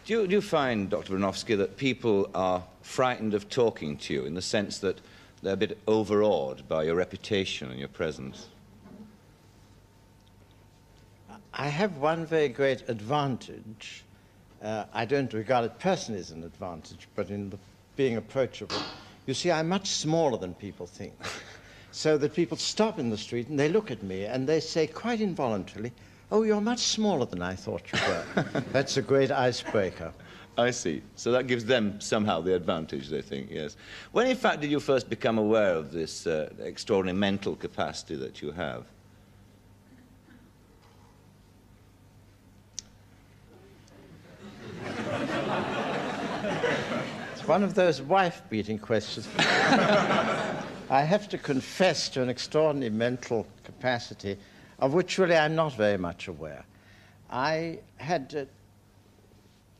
Do you find, Dr. Bronowski, that people are frightened of talking to you in the sense that they're a bit overawed by your reputation and your presence? I have one very great advantage. I don't regard it personally as an advantage, but in being approachable. You see, I'm much smaller than people think. So that people stop in the street and they look at me and they say quite involuntarily, "Oh, you're much smaller than I thought you were." That's a great icebreaker. I see. So that gives them somehow the advantage, they think, yes. When, in fact, did you first become aware of this extraordinary mental capacity that you have? It's one of those wife-beating questions. I have to confess to an extraordinary mental capacity of which really I'm not very much aware. I had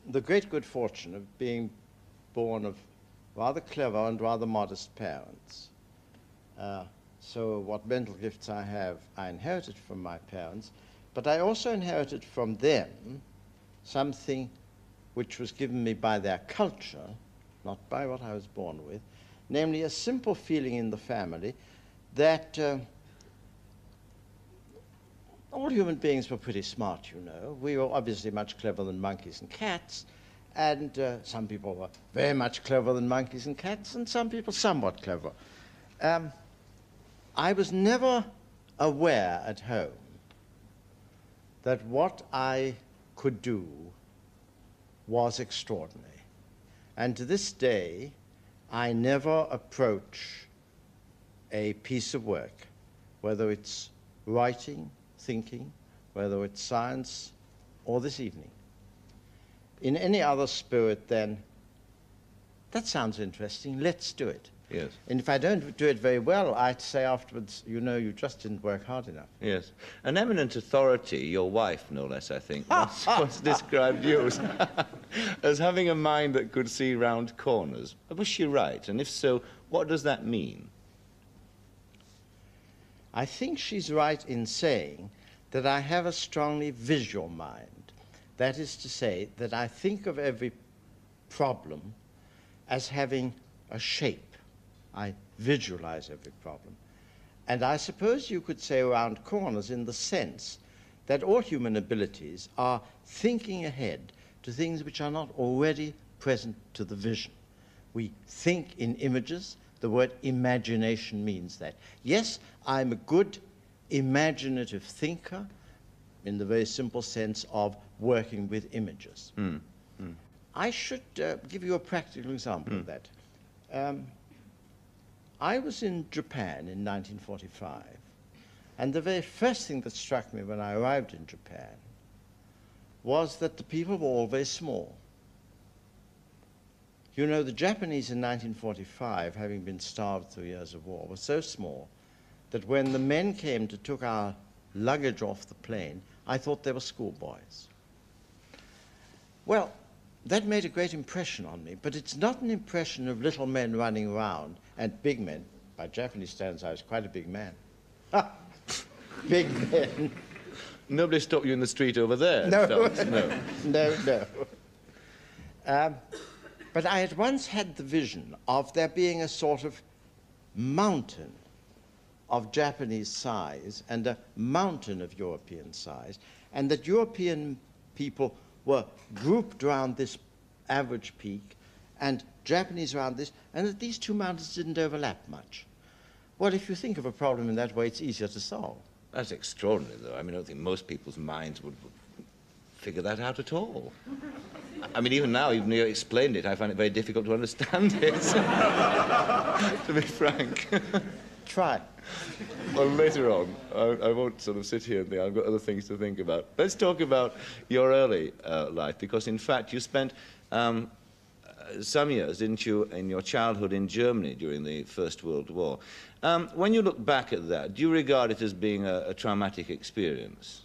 the great good fortune of being born of rather clever and rather modest parents. So what mental gifts I have, I inherited from my parents, but I also inherited from them something which was given me by their culture, not by what I was born with, namely a simple feeling in the family that all human beings were pretty smart, you know. We were obviously much cleverer than monkeys and cats, and some people were very much cleverer than monkeys and cats, and some people somewhat clever. I was never aware at home that what I could do was extraordinary. And to this day, I never approach a piece of work, whether it's writing, thinking, whether it's science, or this evening, in any other spirit than, that sounds interesting, let's do it. Yes. And if I don't do it very well, I'd say afterwards, you know, you just didn't work hard enough. Yes. An eminent authority, your wife, no less, I think, once described you as having a mind that could see round corners. Was she right? And if so, what does that mean? I think she's right in saying that I have a strongly visual mind. That is to say, that I think of every problem as having a shape. I visualize every problem. And I suppose you could say round corners in the sense that all human abilities are thinking ahead to things which are not already present to the vision. We think in images. The word imagination means that. Yes, I'm a good imaginative thinker in the very simple sense of working with images. I should give you a practical example of that. I was in Japan in 1945, and the very first thing that struck me when I arrived in Japan was that the people were all very small. You know, the Japanese in 1945, having been starved through years of war, were so small that when the men came to take our luggage off the plane, I thought they were schoolboys. Well, that made a great impression on me, but it's not an impression of little men running around and big men. By Japanese standards, I was quite a big man. Big men. Nobody stopped you in the street over there? No. No. No. But I at once had the vision of there being a sort of mountain of Japanese size and a mountain of European size, and that European people were grouped around this average peak and Japanese around this, and that these two mountains didn't overlap much. Well, if you think of a problem in that way, it's easier to solve. That's extraordinary, though. I mean, I don't think most people's minds would figure that out at all. I mean, even now, even though you explained it, I find it very difficult to understand it, to be frank. Try. Well, later on, I won't sort of sit here and think, I've got other things to think about. Let's talk about your early life, because in fact you spent some years, didn't you, in your childhood in Germany during the First World War. When you look back at that, do you regard it as being a traumatic experience?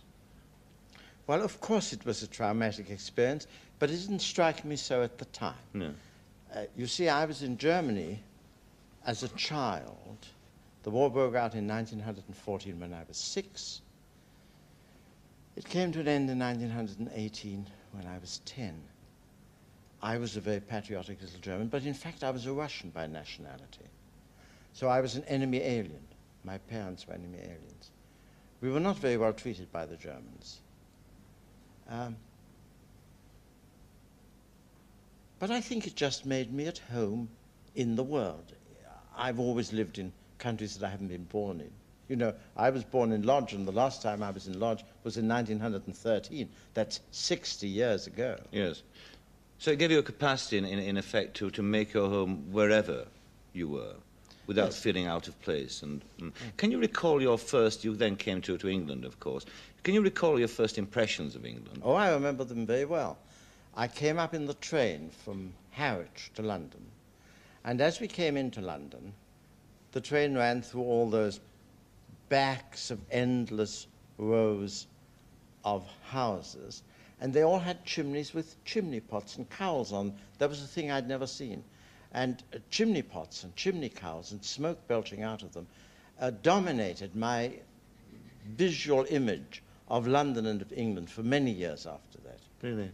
Well, of course it was a traumatic experience, but it didn't strike me so at the time. No. You see, I was in Germany as a child. The war broke out in 1914 when I was 6. It came to an end in 1918 when I was 10. I was a very patriotic little German, but in fact I was a Russian by nationality. So I was an enemy alien. My parents were enemy aliens. We were not very well treated by the Germans. But I think it just made me at home in the world. I've always lived in countries that I haven't been born in. You know, I was born in Lodz, and the last time I was in Lodz was in 1913. That's 60 years ago. Yes. So it gave you a capacity, in effect, to make your home wherever you were, without Yes. feeling out of place. And can you recall your first? You then came to England, of course. Can you recall your first impressions of England? Oh, I remember them very well. I came up in the train from Harwich to London, and as we came into London, the train ran through all those backs of endless rows of houses, and they all had chimneys with chimney pots and cowls on. That was a thing I'd never seen. And chimney pots and chimney cowls and smoke belching out of them dominated my visual image of London and of England for many years after that. Really?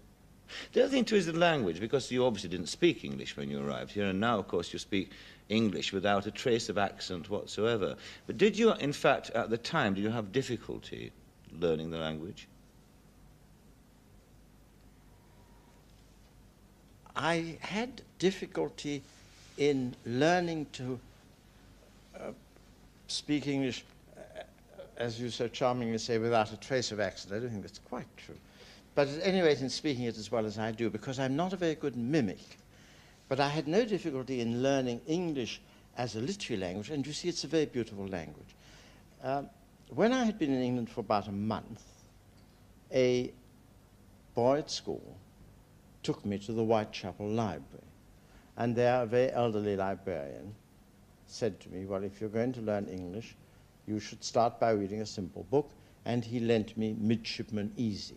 The other thing, too, is the language, because you obviously didn't speak English when you arrived here, and now, of course, you speak English without a trace of accent whatsoever. But did you, in fact, at the time, did you have difficulty learning the language? I had difficulty in learning to speak English, as you so charmingly say, without a trace of accent. I don't think that's quite true. But at any rate, in speaking it as well as I do, because I'm not a very good mimic. But I had no difficulty in learning English as a literary language, and you see, it's a very beautiful language. When I had been in England for about a month, a boy at school took me to the Whitechapel Library, and there a very elderly librarian said to me, well, if you're going to learn English, you should start by reading a simple book, and he lent me Midshipman Easy.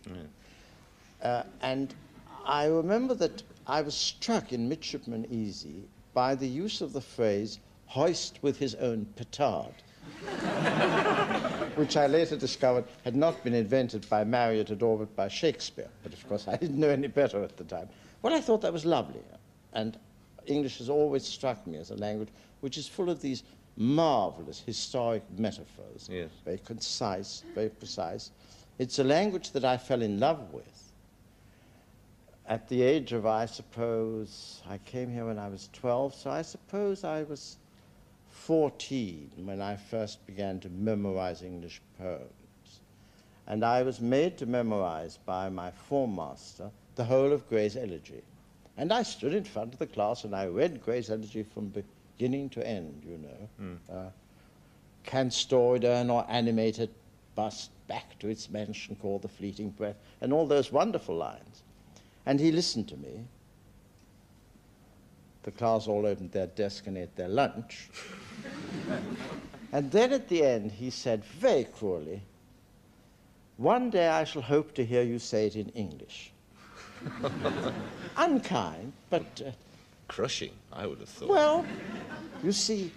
And I remember that I was struck in Midshipman Easy by the use of the phrase, hoist with his own petard, which I later discovered had not been invented by Marriott at all, but by Shakespeare. But of course, I didn't know any better at the time. Well, I thought that was lovely. And English has always struck me as a language which is full of these marvelous historic metaphors. Yes. Very concise, very precise. It's a language that I fell in love with at the age of, I suppose, I came here when I was 12, so I suppose I was 14 when I first began to memorize English poems. And I was made to memorize by my form master the whole of Gray's Elegy. And I stood in front of the class and I read Gray's Elegy from beginning to end, you know. Can storied urn or animated bust back to its mansion called the fleeting breath, and all those wonderful lines. And he listened to me. The class all opened their desk and ate their lunch. And then at the end he said very cruelly, one day I shall hope to hear you say it in English. Unkind, but... Crushing, I would have thought. Well, you see,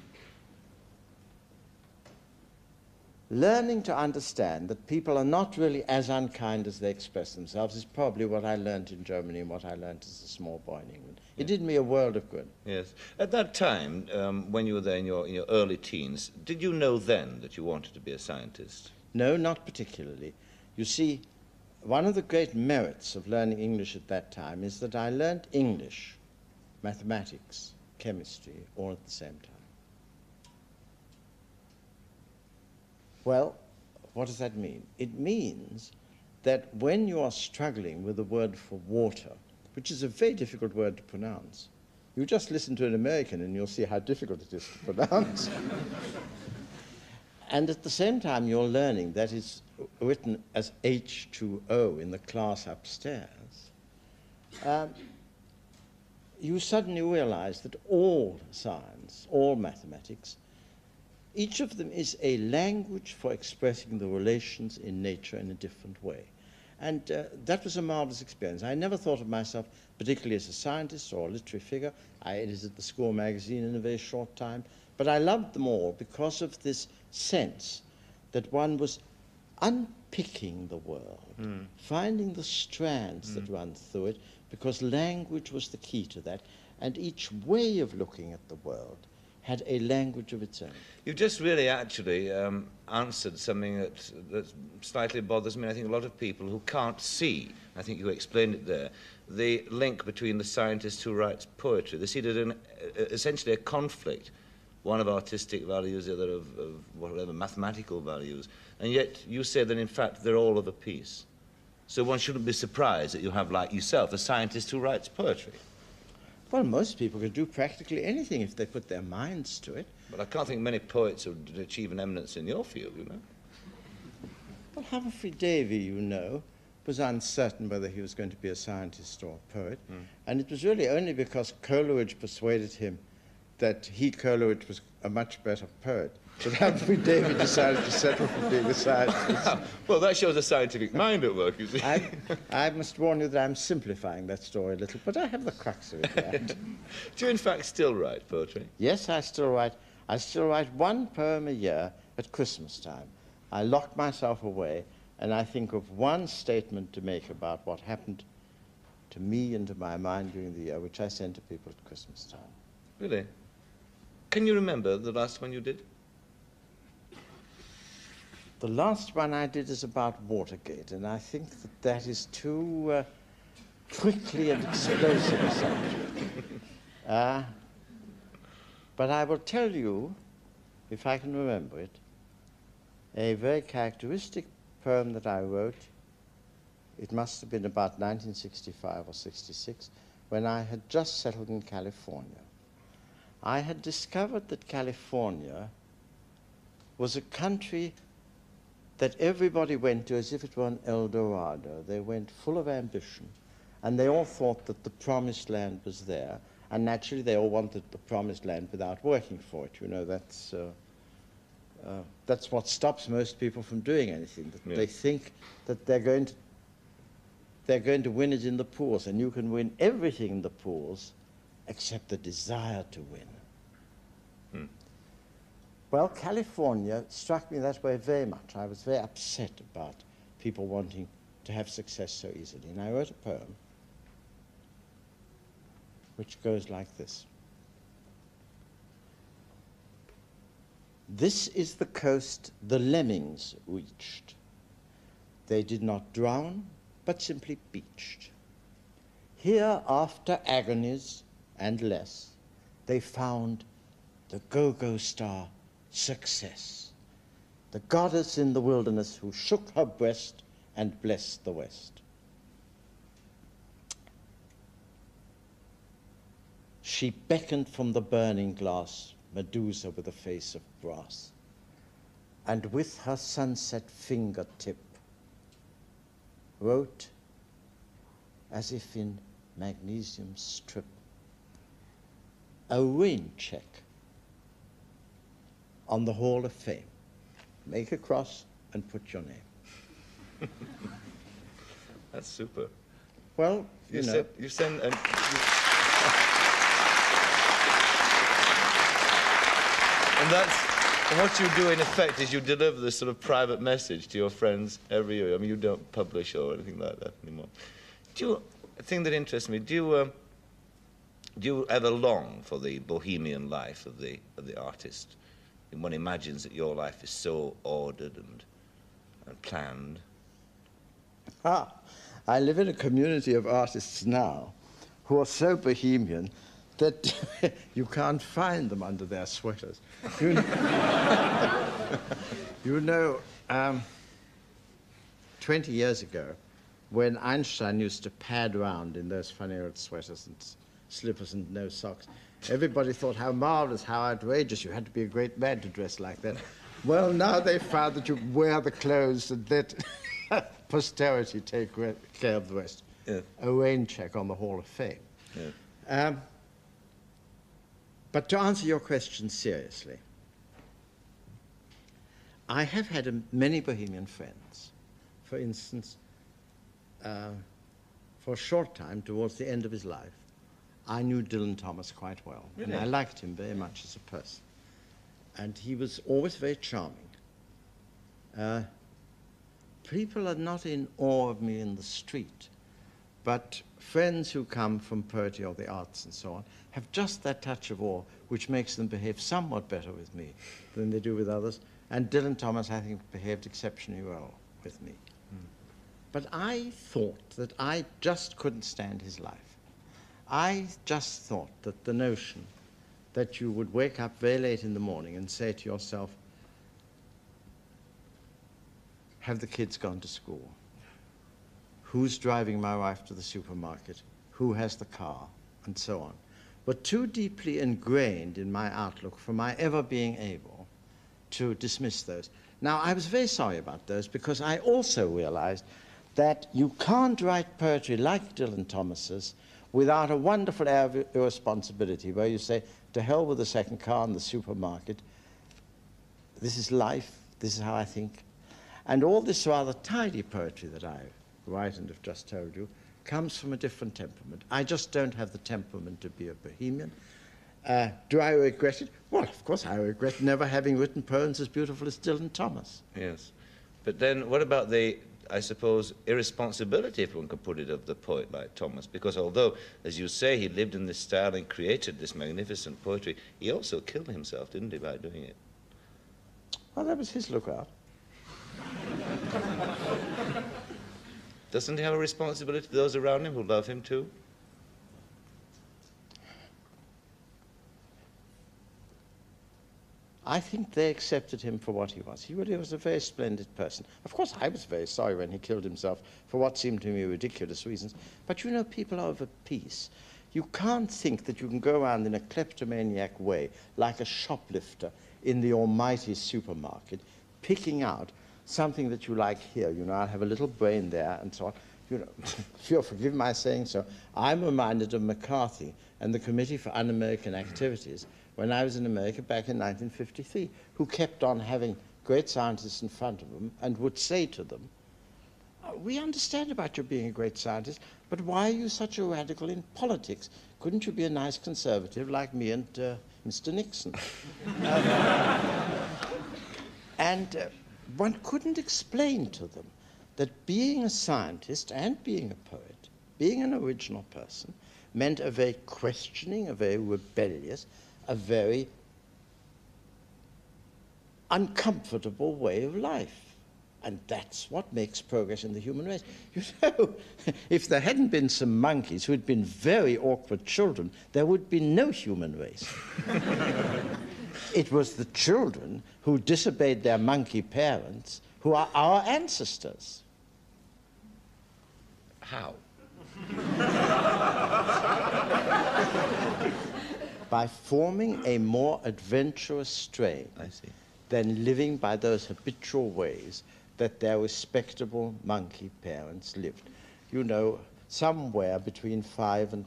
learning to understand that people are not really as unkind as they express themselves is probably what I learned in Germany and what I learned as a small boy in England. It did me a world of good. Yes. At that time, when you were there in your early teens, did you know then that you wanted to be a scientist? No, not particularly. You see, one of the great merits of learning English at that time is that I learned English, mathematics, chemistry, all at the same time. Well, what does that mean? It means that when you are struggling with the word for water, which is a very difficult word to pronounce, you just listen to an American and you'll see how difficult it is to pronounce. And at the same time, you're learning that it's written as H2O in the class upstairs. You suddenly realize that all science, all mathematics, each of them is a language for expressing the relations in nature in a different way. And that was a marvelous experience. I never thought of myself particularly as a scientist or a literary figure. I edited the school magazine in a very short time. But I loved them all because of this sense that one was unpicking the world, finding the strands that run through it, because language was the key to that, and each way of looking at the world had a language of its own. You've just really actually answered something that slightly bothers me. I think a lot of people who can't see, I think you explained it there, the link between the scientist who writes poetry. They see it as essentially a conflict, one of artistic values, the other of whatever, mathematical values. And yet you say that, in fact, they're all of a piece. So one shouldn't be surprised that you have, like yourself, a scientist who writes poetry. Well, most people can do practically anything if they put their minds to it. But I can't think many poets would achieve an eminence in your field, you know. Well, Humphrey Davy, you know, was uncertain whether he was going to be a scientist or a poet. And it was really only because Coleridge persuaded him that Coleridge, was a much better poet, that Humphrey Davy decided to settle for being a scientist. Well, that shows a scientific mind at work, you see. I must warn you that I'm simplifying that story a little, but I have the crux of it right. Do you, in fact, still write poetry? Yes, I still write. I still write one poem a year at Christmas time. I lock myself away, and I think of one statement to make about what happened to me and to my mind during the year, which I send to people at Christmas time. Really? Can you remember the last one you did? The last one I did is about Watergate, and I think that that is too quickly and explosive a subject. But I will tell you, if I can remember it, a very characteristic poem that I wrote. It must have been about 1965 or 66, when I had just settled in California. I had discovered that California was a country that everybody went to as if it were an El Dorado. They went full of ambition, and they all thought that the promised land was there, and naturally they all wanted the promised land without working for it. You know, that's what stops most people from doing anything. That Yeah. They think that they're going to win it in the pools, and you can win everything in the pools except the desire to win. Well, California struck me that way very much. I was very upset about people wanting to have success so easily. And I wrote a poem which goes like this. This is the coast the lemmings reached. They did not drown, but simply beached. Here, after agonies and less, they found the go-go star Success, the goddess in the wilderness who shook her breast and blessed the West. She beckoned from the burning glass, Medusa with a face of brass, and with her sunset fingertip wrote, as if in magnesium strip, a rain check on the Hall of Fame. Make a cross and put your name. That's super. Well, you know. You send... And what you do, in effect, is you deliver this sort of private message to your friends every year. I mean, you don't publish or anything like that anymore. A thing that interests me, do you ever long for the bohemian life of the artist? And one imagines that your life is so ordered and planned. I live in a community of artists now who are so bohemian that you can't find them under their sweaters. You know, 20 years ago, when Einstein used to pad around in those funny old sweaters and slippers and no socks, everybody thought how marvelous, how outrageous. You had to be a great man to dress like that. Well, now they found that you wear the clothes and let posterity take care of the rest. Yeah. A rain check on the Hall of Fame. Yeah. But to answer your question seriously, I have had many bohemian friends. For instance, for a short time, towards the end of his life, I knew Dylan Thomas quite well. Really? And I liked him very much as a person. And he was always very charming. People are not in awe of me in the street, but friends who come from poetry or the arts and so on have just that touch of awe which makes them behave somewhat better with me than they do with others. And Dylan Thomas, I think, behaved exceptionally well with me. But I thought that I just couldn't stand his life. I just thought that the notion that you would wake up very late in the morning and say to yourself, have the kids gone to school? Who's driving my wife to the supermarket? Who has the car? And so on. Were too deeply ingrained in my outlook for my ever being able to dismiss those. Now, I was very sorry about those because I also realized that you can't write poetry like Dylan Thomas's without a wonderful air of irresponsibility where you say, to hell with the second car in the supermarket. This is life. This is how I think. And all this rather tidy poetry that I write and have just told you comes from a different temperament. I just don't have the temperament to be a bohemian. Do I regret it? Well, of course I regret never having written poems as beautiful as Dylan Thomas. Yes. But then what about the, I suppose, irresponsibility, if one could put it, of the poet like Thomas? Because although, as you say, he lived in this style and created this magnificent poetry, he also killed himself, didn't he, by doing it? Well, that was his lookout. Doesn't he have a responsibility to those around him who love him too? I think they accepted him for what he was. He really was a very splendid person. Of course, I was very sorry when he killed himself for what seemed to me ridiculous reasons. But you know, people are of a piece. You can't think that you can go around in a kleptomaniac way, like a shoplifter in the almighty supermarket, picking out something that you like here. You know, I'll have a little brain there and so on. You know, if you'll forgive my saying so, I'm reminded of McCarthy and the Committee for Un-American Activities when I was in America back in 1953, who kept on having great scientists in front of them and would say to them, we understand about you being a great scientist, but why are you such a radical in politics? Couldn't you be a nice conservative like me and Mr. Nixon? One couldn't explain to them that being a scientist and being a poet, being an original person, meant a very questioning, a very rebellious, a very uncomfortable way of life. And that's what makes progress in the human race. You know, if there hadn't been some monkeys who had been very awkward children, there would be no human race. It was the children who disobeyed their monkey parents who are our ancestors. How? By forming a more adventurous strain than living by those habitual ways that their respectable monkey parents lived. You know, somewhere between 5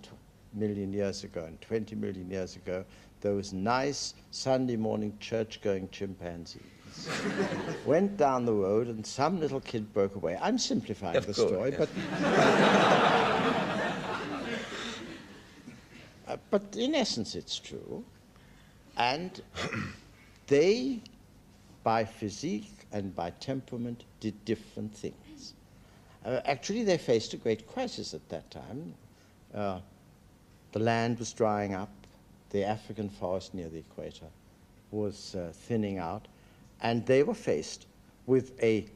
million years ago and 20 million years ago, those nice Sunday morning church-going chimpanzees went down the road and some little kid broke away. I'm simplifying the story, yes. But in essence it's true. And they, by physique and by temperament, did different things. Actually, they faced a great crisis at that time. The land was drying up. The African forest near the equator was thinning out, and they were faced with a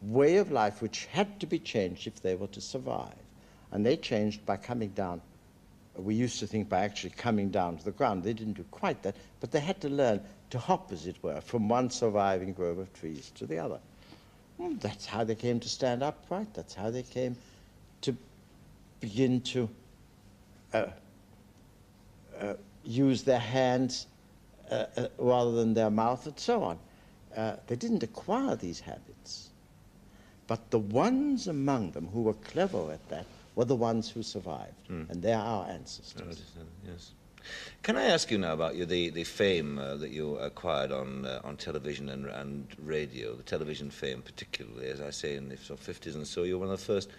way of life which had to be changed if they were to survive. And they changed by coming down. We used to think by actually coming down to the ground. They didn't do quite that, but they had to learn to hop, as it were, from one surviving grove of trees to the other. That's how they came to stand upright. That's how they came to begin to use their hands rather than their mouth, and so on. They didn't acquire these habits. But the ones among them who were clever at that were the ones who survived, and they're our ancestors. Yes. Can I ask you now about the fame that you acquired on television and radio, the television fame particularly, as I say, in the 50s and so? You're one of the first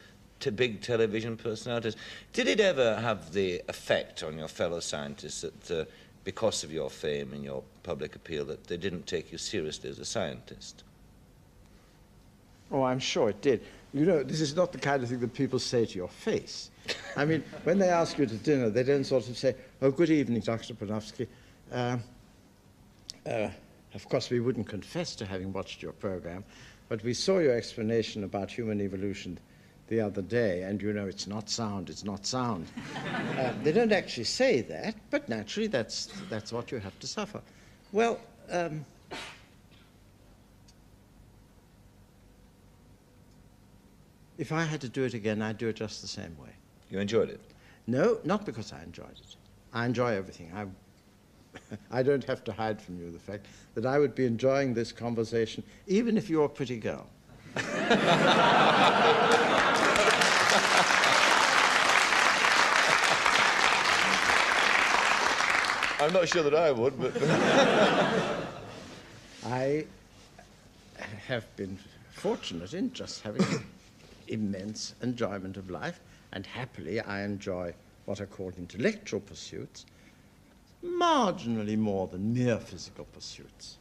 big television personalities. Did it ever have the effect on your fellow scientists that because of your fame and your public appeal that they didn't take you seriously as a scientist? Oh, I'm sure it did. You know, this is not the kind of thing that people say to your face. I mean, when they ask you to dinner, they don't sort of say, "Oh, good evening, Dr. Bronowski. Of course, we wouldn't confess to having watched your program, but we saw your explanation about human evolution the other day, and you know, it's not sound, it's not sound." They don't actually say that, but naturally that's what you have to suffer. Well, if I had to do it again, I'd do it just the same way. You enjoyed it? No, not because I enjoyed it. I enjoy everything. I don't have to hide from you the fact that I would be enjoying this conversation even if you're a pretty girl. I'm not sure that I would, but... I have been fortunate in just having immense enjoyment of life, and happily I enjoy what are called intellectual pursuits marginally more than mere physical pursuits.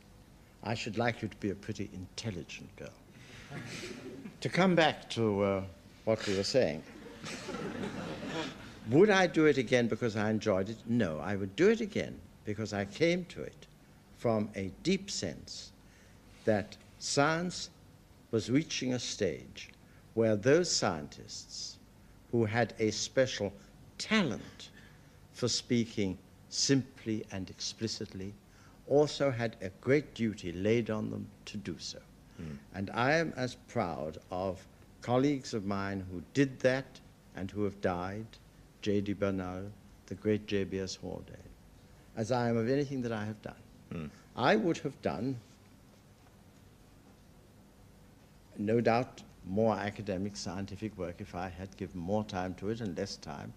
I should like you to be a pretty intelligent girl. To come back to what we were saying, would I do it again because I enjoyed it? No, I would do it again because I came to it from a deep sense that science was reaching a stage where those scientists who had a special talent for speaking simply and explicitly also had a great duty laid on them to do so. And I am as proud of colleagues of mine who did that and who have died, J.D. Bernal, the great J.B.S. Haldane, as I am of anything that I have done. I would have done, no doubt, more academic scientific work if I had given more time to it and less time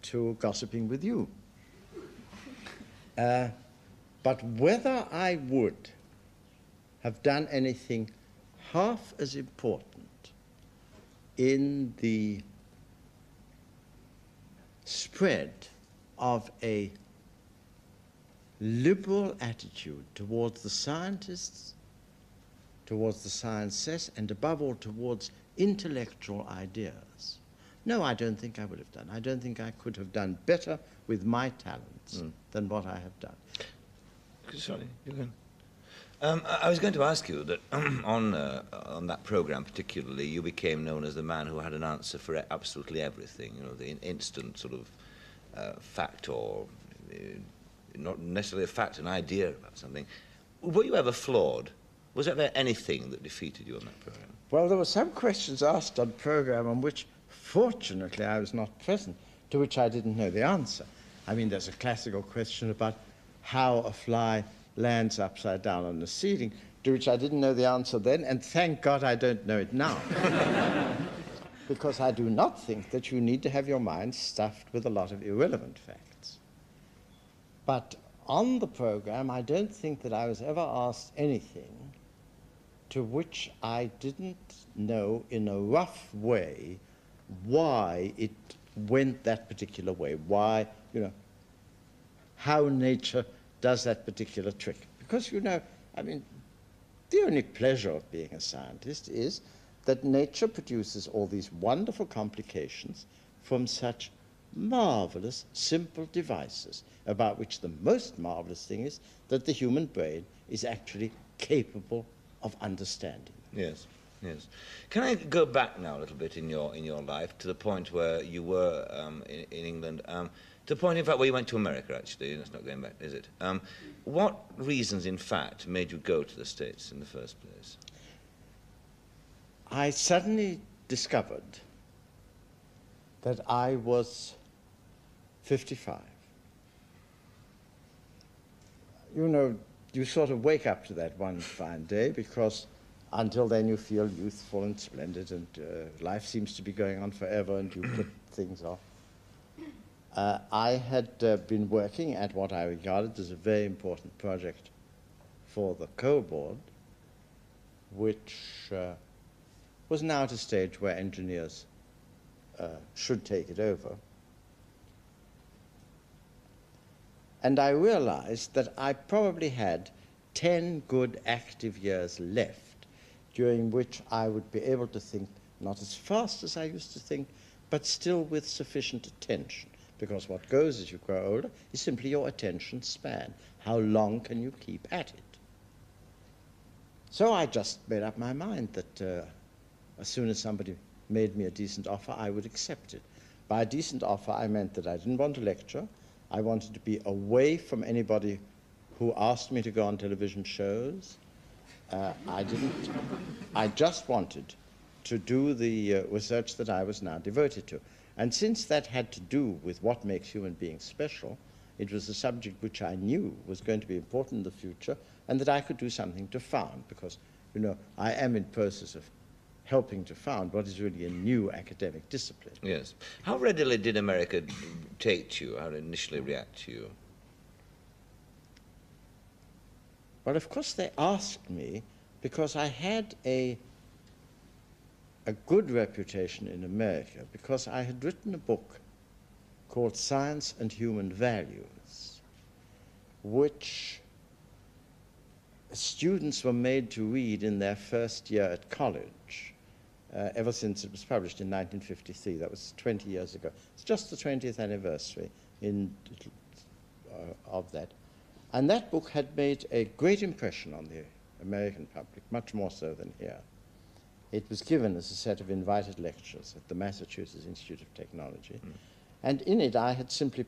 to gossiping with you. But whether I would have done anything half as important in the spread of a liberal attitude towards the scientists, towards the sciences, and above all towards intellectual ideas. No, I don't think I would have done. I don't think I could have done better with my talents than what I have done. Sorry, you can. I was going to ask you that on that program particularly, you became known as the man who had an answer for absolutely everything. You know, the instant sort of fact, or not necessarily a fact, an idea about something. Were you ever flawed? Was there anything that defeated you on that program? Well, there were some questions asked on the program on which, fortunately, I was not present, to which I didn't know the answer. I mean, there's a classical question about how a fly lands upside down on the ceiling, to which I didn't know the answer then, and thank God I don't know it now. Because I do not think that you need to have your mind stuffed with a lot of irrelevant facts. But on the program, I don't think that I was ever asked anything to which I didn't know in a rough way why it went that particular way, why, you know, how nature does that particular trick. Because, you know, I mean, the only pleasure of being a scientist is that nature produces all these wonderful complications from such marvelous, simple devices, about which the most marvelous thing is that the human brain is actually capable of understanding. Yes, yes. Can I go back now a little bit in your life to the point where you were in England, to the point, in fact, where you went to America, actually. That's not going back, is it? What reasons, in fact, made you go to the States in the first place? I suddenly discovered that I was 55. You know, you sort of wake up to that one fine day, because until then you feel youthful and splendid, and life seems to be going on forever, and you put things off. I had been working at what I regarded as a very important project for the Coal Board, which was now at a stage where engineers should take it over. And I realized that I probably had 10 good active years left during which I would be able to think not as fast as I used to think, but still with sufficient attention. Because what goes as you grow older is simply your attention span. How long can you keep at it? So I just made up my mind that as soon as somebody made me a decent offer, I would accept it. By a decent offer, I meant that I didn't want to lecture. I wanted to be away from anybody who asked me to go on television shows. I just wanted to do the research that I was now devoted to. And since that had to do with what makes human beings special, it was a subject which I knew was going to be important in the future and that I could do something to found, because, you know, I am in process of helping to found what is really a new academic discipline. Yes. How readily did America take to you, how initially react to you? Well, of course, they asked me because I had a good reputation in America, because I had written a book called Science and Human Values, which students were made to read in their first year at college, ever since it was published in 1953. That was 20 years ago. It's just the 20th anniversary of that. And that book had made a great impression on the American public, much more so than here. It was given as a set of invited lectures at the Massachusetts Institute of Technology. And in it, I had simply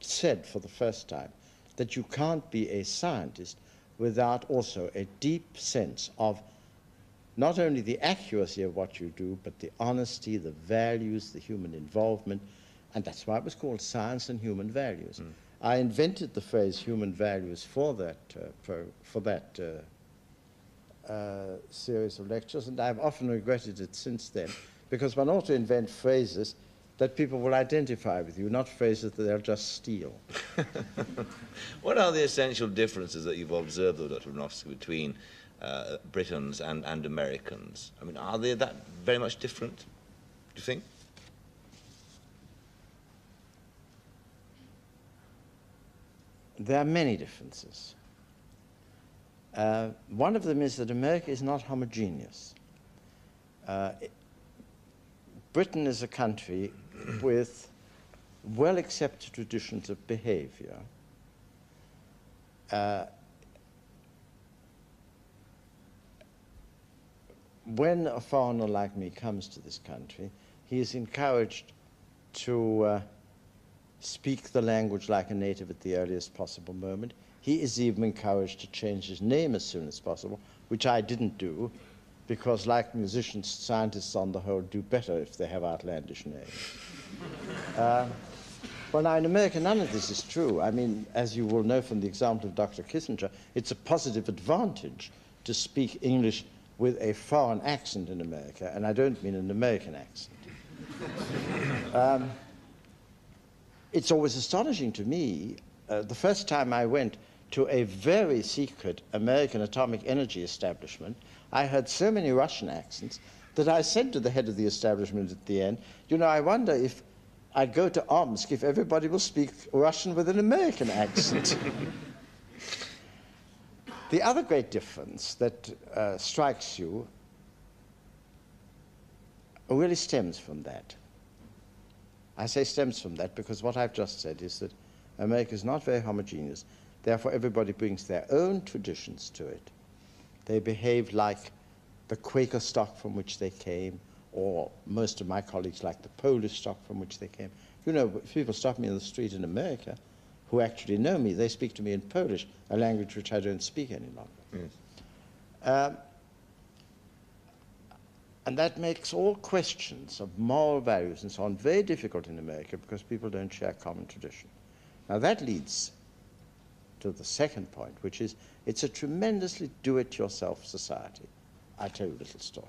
said for the first time that you can't be a scientist without also a deep sense of not only the accuracy of what you do, but the honesty, the values, the human involvement. And that's why it was called Science and Human Values. I invented the phrase human values for that, series of lectures, and I've often regretted it since then, because one ought to invent phrases that people will identify with you, not phrases that they'll just steal. What are the essential differences that you've observed, though, Dr. Bronowski, between Britons and Americans? I mean, are they that very much different, do you think? There are many differences. One of them is that America is not homogeneous. Britain is a country with well-accepted traditions of behavior. When a foreigner like me comes to this country, he is encouraged to speak the language like a native at the earliest possible moment. He is even encouraged to change his name as soon as possible, which I didn't do, because like musicians, scientists on the whole do better if they have outlandish names. Well, now in America, none of this is true. I mean, as you will know from the example of Dr. Kissinger, it's a positive advantage to speak English with a foreign accent in America, and I don't mean an American accent. It's always astonishing to me, the first time I went to a very secret American atomic energy establishment, I heard so many Russian accents that I said to the head of the establishment at the end, you know, I wonder if I'd go to Omsk if everybody will speak Russian with an American accent. The other great difference that strikes you really stems from that. I say stems from that because what I've just said is that America is not very homogeneous. Therefore, everybody brings their own traditions to it. They behave like the Quaker stock from which they came, or most of my colleagues like the Polish stock from which they came. You know, if people stop me in the street in America who actually know me, they speak to me in Polish, a language which I don't speak any longer. Yes. And that makes all questions of moral values and so on very difficult in America because people don't share common tradition. Now that leads to the second point, which is it's a tremendously do-it-yourself society. I'll tell you a little story.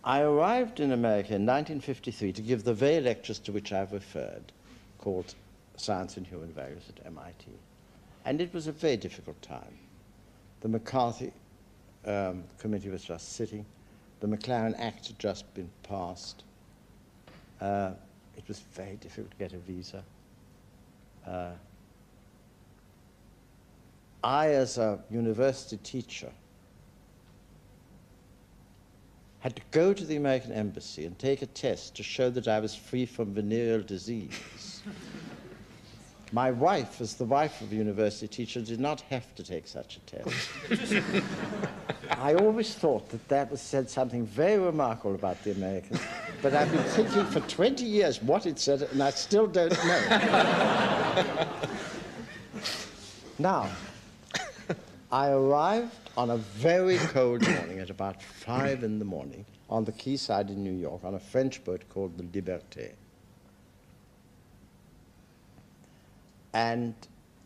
I arrived in America in 1953 to give the very lectures to which I've referred, called Science and Human Values at MIT. And it was a very difficult time. The McCarthy committee was just sitting. The McLaren Act had just been passed. It was very difficult to get a visa. I, as a university teacher, had to go to the American embassy and take a test to show that I was free from venereal disease. My wife, as the wife of a university teacher, did not have to take such a test. I always thought that that said something very remarkable about the Americans, but I've been thinking for 20 years what it said, and I still don't know. Now, I arrived on a very cold morning at about 5 in the morning on the quayside in New York on a French boat called the Liberté. And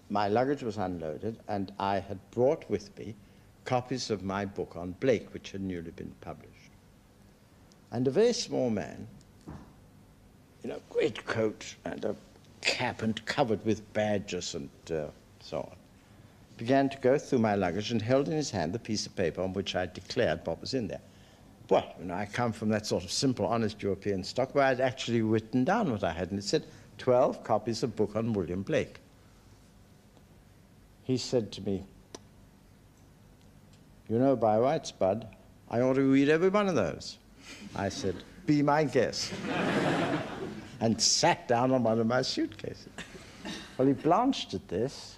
my luggage was unloaded, and I had brought with me copies of my book on Blake, which had newly been published. And a very small man, in a great coat and a cap and covered with badges and so on, began to go through my luggage and held in his hand the piece of paper on which I declared what was in there. Well, you know, I come from that sort of simple, honest European stock where I'd actually written down what I had, and it said 12 copies of book on William Blake. He said to me, "You know, by rights, Bud, I ought to read every one of those." I said, "Be my guest," and sat down on one of my suitcases. Well, he blanched at this,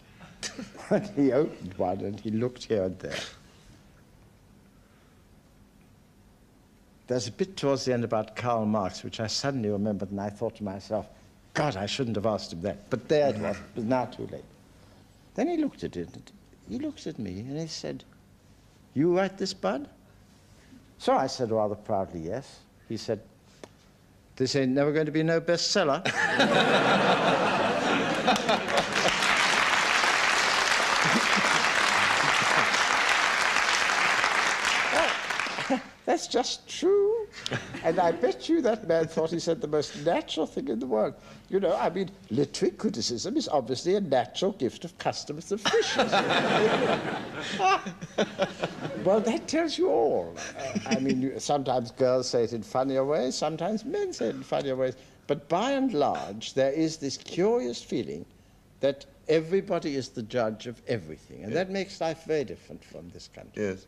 and he opened one, and he looked here and there. There's a bit towards the end about Karl Marx, which I suddenly remembered, and I thought to myself, God, I shouldn't have asked him that. But there it was. It was now too late. Then he looked at it. He looked at me, and he said, "You write this, Bud?" So I said rather proudly, yes. He said, "This ain't never going to be no bestseller." That's just true. And I bet you that man thought he said the most natural thing in the world. You know, I mean, literary criticism is obviously a natural gift of customers of fishes. Well, that tells you all. I mean, sometimes girls say it in funnier ways, sometimes men say it in funnier ways. But by and large, there is this curious feeling that everybody is the judge of everything, and that makes life very different from this country. Yes.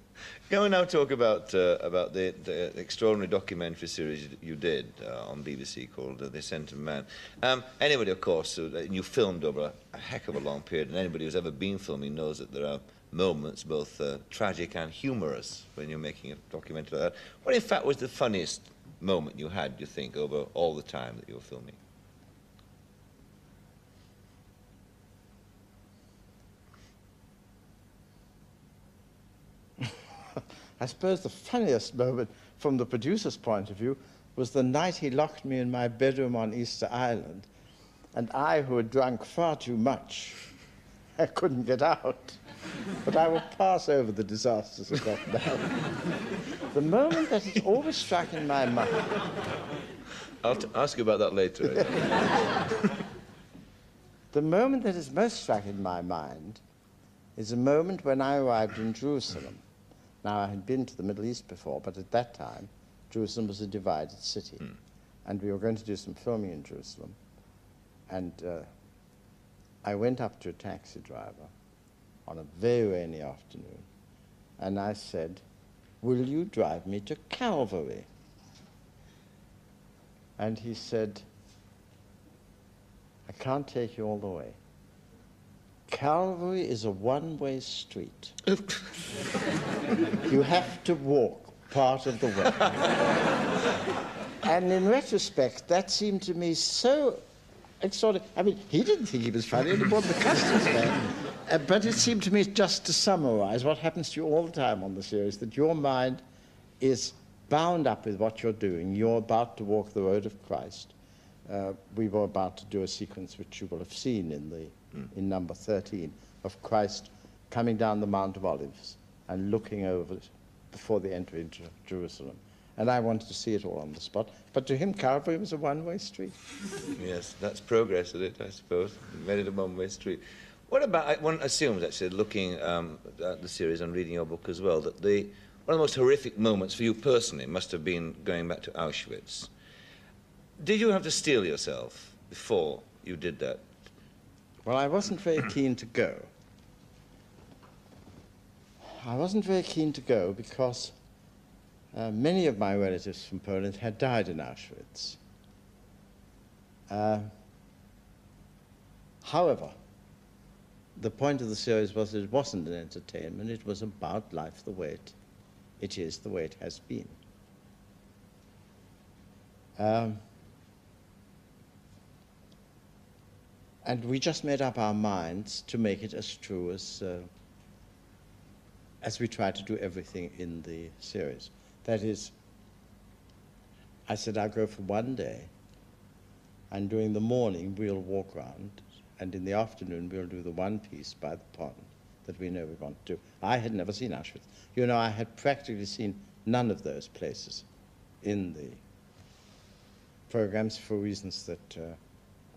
Can we now talk about the extraordinary documentary series you did on BBC called The Ascent of Man? Anybody, of course, you filmed over a heck of a long period, and anybody who's ever been filming knows that there are moments both tragic and humorous when you're making a documentary like that. What, in fact, was the funniest moment you had, do you think, over all the time that you were filming? I suppose the funniest moment from the producer's point of view was the night he locked me in my bedroom on Easter Island, and I, who had drunk far too much, I couldn't get out. But I will pass over the disasters of that night. The moment that has always struck in my mind... I'll ask you about that later. The moment that is most struck in my mind is a moment when I arrived in Jerusalem. Now, I had been to the Middle East before, but at that time, Jerusalem was a divided city. And we were going to do some filming in Jerusalem. And I went up to a taxi driver on a very rainy afternoon, and I said, "Will you drive me to Calvary?" And he said, "I can't take you all the way. Calvary is a one-way street. You have to walk part of the way." And in retrospect, that seemed to me so extraordinary. I mean, he didn't think he was funny, and he bought the customs man. But it seemed to me, just to summarize what happens to you all the time on the series, that your mind is bound up with what you're doing. You're about to walk the road of Christ. We were about to do a sequence which you will have seen in number 13, of Christ coming down the Mount of Olives and looking over before the entry into Jerusalem. And I wanted to see it all on the spot. But to him, Calvary was a one-way street. Yes, that's progress, isn't it, I suppose? Made it a one-way street. What about, one assumes, actually, looking at the series and reading your book as well, that one of the most horrific moments for you personally must have been going back to Auschwitz. Did you have to steel yourself before you did that? Well, I wasn't very keen to go. I wasn't very keen to go because Many of my relatives from Poland had died in Auschwitz. However, the point of the series was that it wasn't an entertainment, it was about life the way it is, the way it has been. And we just made up our minds to make it as true as we try to do everything in the series. That is, I said I'll go for one day, and during the morning we'll walk around, and in the afternoon we'll do the one piece by the pond that we know we want to do. I had never seen Auschwitz. You know, I had practically seen none of those places in the programs for reasons that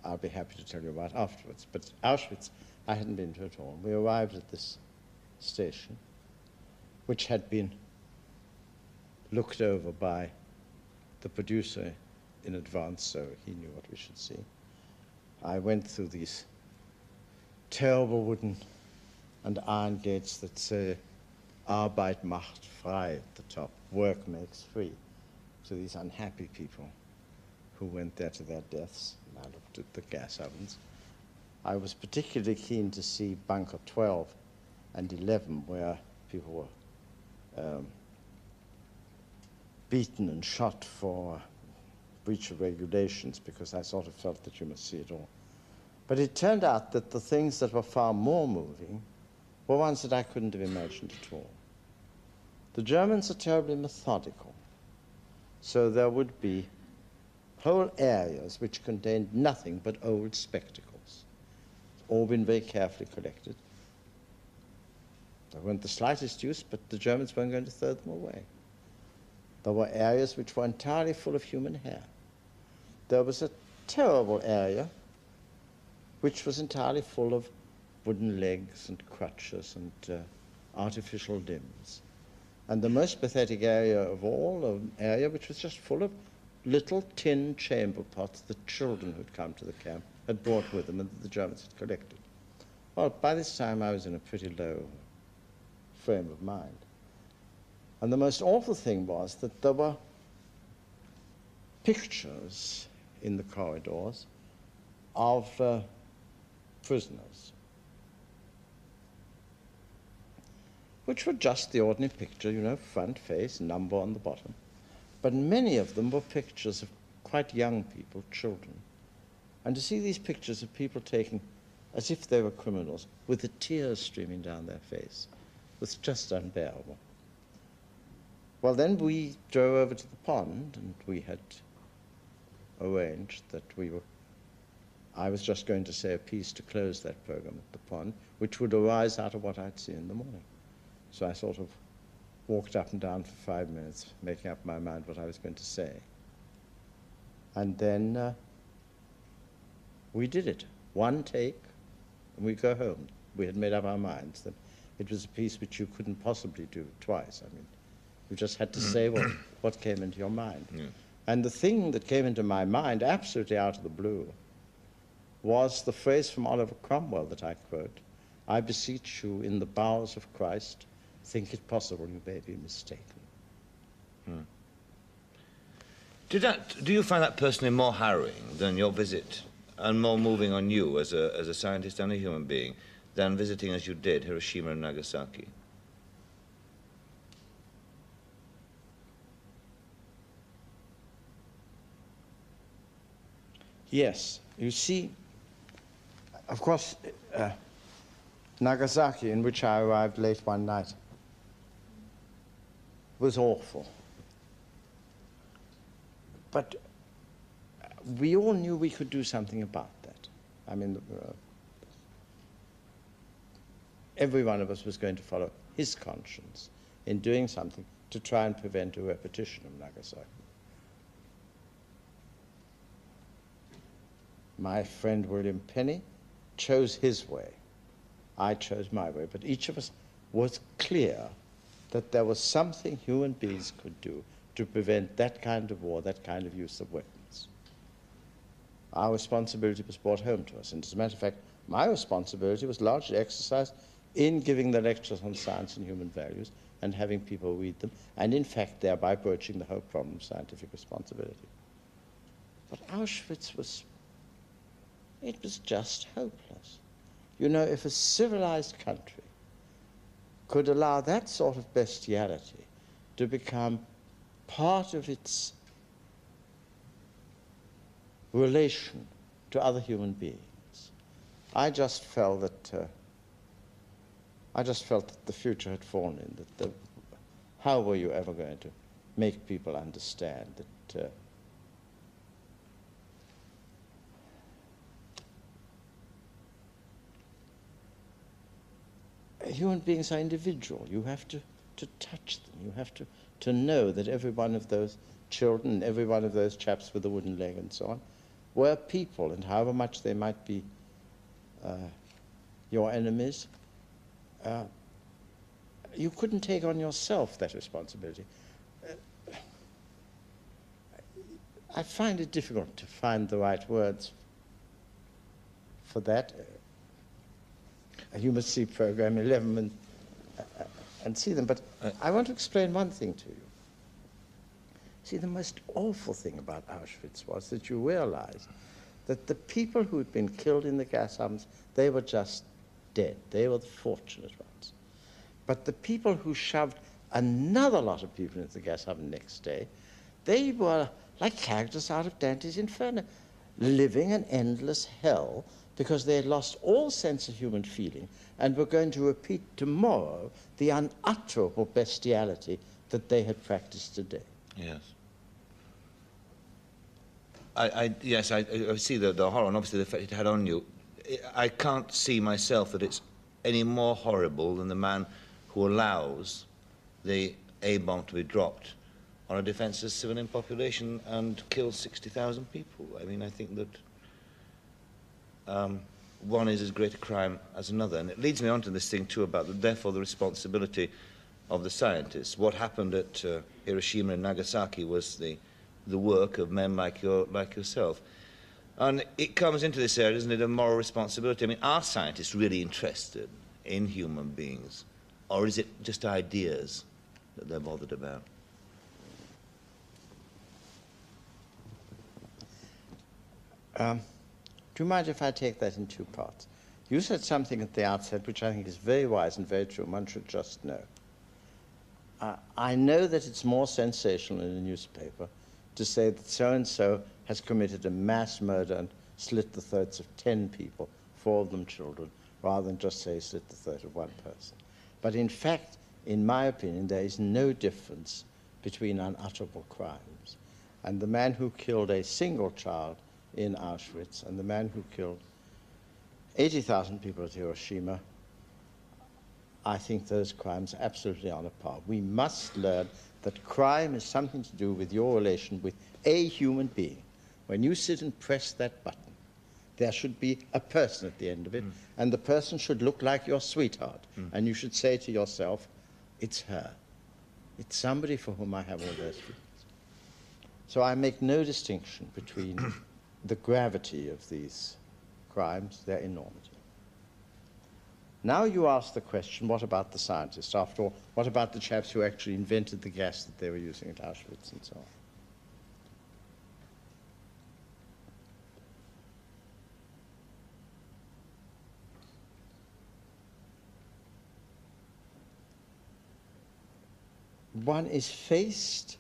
I'll be happy to tell you about afterwards. But Auschwitz, I hadn't been to at all. We arrived at this station, which had been looked over by the producer in advance, so he knew what we should see. I went through these terrible wooden and iron gates that say Arbeit macht frei at the top, work makes free, to these unhappy people who went there to their deaths. And I looked at the gas ovens. I was particularly keen to see bunker 12 and 11, where people were beaten and shot for breach of regulations, because I sort of felt that you must see it all. But it turned out that the things that were far more moving were ones that I couldn't have imagined at all. The Germans are terribly methodical, so there would be whole areas which contained nothing but old spectacles. All been very carefully collected. There weren't the slightest use, but the Germans weren't going to throw them away. There were areas which were entirely full of human hair. There was a terrible area which was entirely full of wooden legs and crutches and artificial limbs. And the most pathetic area of all, an area which was just full of little tin chamber pots that children who'd come to the camp had brought with them and that the Germans had collected. Well, by this time I was in a pretty low frame of mind. And the most awful thing was that there were pictures in the corridors of prisoners, which were just the ordinary picture, you know, front, face, number on the bottom. But many of them were pictures of quite young people, children. And to see these pictures of people taken as if they were criminals, with the tears streaming down their face, was just unbearable. Well, then we drove over to the pond, and we had arranged that I was just going to say a piece to close that program at the pond, which would arise out of what I'd seen in the morning. So I sort of walked up and down for 5 minutes, making up my mind what I was going to say. And then we did it. One take, and we go home. We had made up our minds that it was a piece which you couldn't possibly do twice. I mean, you just had to say what came into your mind. Yeah. And the thing that came into my mind, absolutely out of the blue, was the phrase from Oliver Cromwell that I quote: "I beseech you, in the bowels of Christ, think it possible you may be mistaken." Do you find that personally more harrowing than your visit, and more moving on you as a scientist and a human being, than visiting, as you did, Hiroshima and Nagasaki? Yes. You see, of course, Nagasaki, in which I arrived late one night, was awful. But we all knew we could do something about that. I mean, every one of us was going to follow his conscience in doing something to try and prevent a repetition of Nagasaki. My friend William Penny chose his way. I chose my way. But each of us was clear that there was something human beings could do to prevent that kind of war, that kind of use of weapons. Our responsibility was brought home to us. And as a matter of fact, my responsibility was largely exercised in giving the lectures on science and human values, and having people read them, and in fact thereby broaching the whole problem of scientific responsibility. But Auschwitz was just hopeless. You know, if a civilized country could allow that sort of bestiality to become part of its relation to other human beings, I just felt that the future had fallen in. How were you ever going to make people understand that human beings are individual? You have to touch them. You have to know that every one of those children and every one of those chaps with a wooden leg and so on were people, and however much they might be your enemies, you couldn't take on yourself that responsibility. I find it difficult to find the right words for that. You must see Program 11 and see them, but I want to explain one thing to you. See, the most awful thing about Auschwitz was that you realize that the people who had been killed in the gas ovens, they were just dead. They were the fortunate ones. But the people who shoved another lot of people into the gas oven next day, they were like characters out of Dante's Inferno, living an endless hell because they had lost all sense of human feeling and were going to repeat tomorrow the unutterable bestiality that they had practiced today. Yes. Yes, I see the horror and obviously the effect it had on you. I can't see myself that it's any more horrible than the man who allows the A-bomb to be dropped on a defenseless civilian population and kills 60,000 people. I mean, I think that one is as great a crime as another. And it leads me on to this thing, too, about, therefore, the responsibility of the scientists. What happened at Hiroshima and Nagasaki was the work of men like yourself. And it comes into this area, doesn't it, of moral responsibility. I mean, are scientists really interested in human beings? Or is it just ideas that they're bothered about? Do you mind if I take that in two parts? You said something at the outset which I think is very wise and very true. One should just know. I know that it's more sensational in a newspaper to say that so-and-so has committed a mass murder and slit the throats of 10 people, 4 of them children, rather than just say slit the throat of one person. But in fact, in my opinion, there is no difference between unutterable crimes. And the man who killed a single child in Auschwitz and the man who killed 80,000 people at Hiroshima, I think those crimes are absolutely on a par. We must learn that crime is something to do with your relation with a human being. When you sit and press that button, there should be a person at the end of it, and the person should look like your sweetheart. And you should say to yourself, it's her. It's somebody for whom I have all those feelings. So I make no distinction between the gravity of these crimes, their enormity. Now you ask the question, what about the scientists? After all, what about the chaps who actually invented the gas that they were using at Auschwitz and so on? One is faced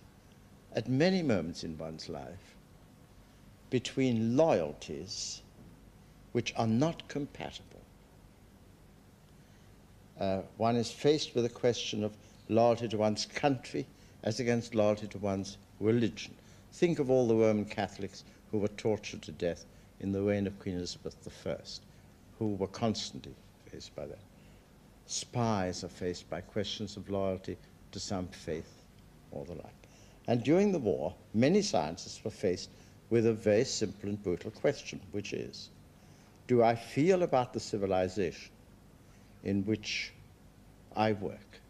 at many moments in one's life between loyalties which are not compatible. One is faced with a question of loyalty to one's country as against loyalty to one's religion. Think of all the Roman Catholics who were tortured to death in the reign of Queen Elizabeth I, who were constantly faced by that. Spies are faced by questions of loyalty to some faith or the like. And during the war, many scientists were faced with a very simple and brutal question, which is, do I feel about the civilization in which I work